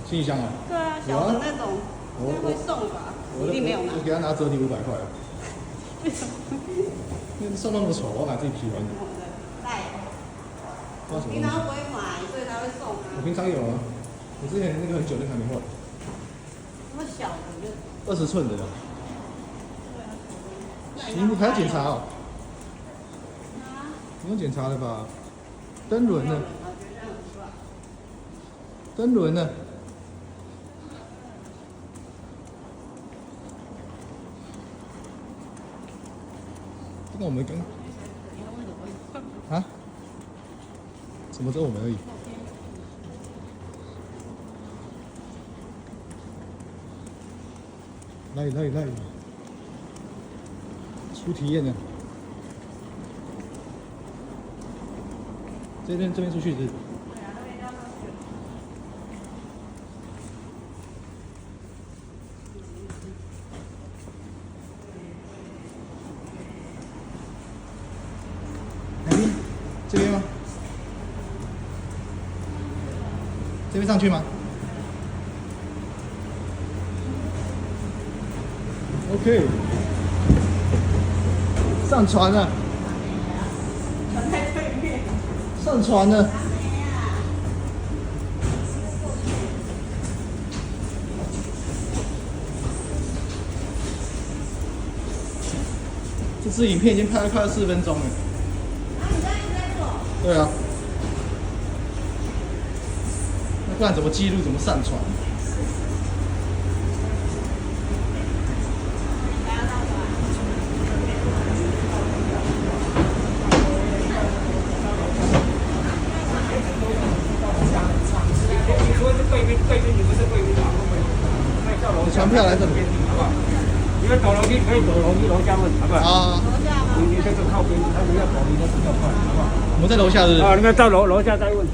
行李箱啊？对啊，小的那种，应该会送吧？一定没有拿。我给他拿折抵500块啊。为什么？因为送那么丑，我买自己喜欢的。带。我平常不会买，所以他会送啊。我平常有啊，我之前那个很久就还没换。那么小的就。20寸的。对啊。你还要检查哦？不用检查了吧？灯轮呢？灯轮呢？这跟我们跟啊？什么只有我们而已？来，出体验呢？这边出去是？对啊，那边要上去。哪边？这边吗？这边上去吗 ？OK， 上船了。船在对面。上船了。这支影片已经拍了快要4分钟了。啊，你刚才在做？对啊。那不然怎么记录？怎么上传？船票来这里。你要走楼梯可以走楼梯楼下问，好不好？啊。你这个靠边，他不要走，你就比较快，好不好？我们在楼下是不是？啊，你们到楼下再问。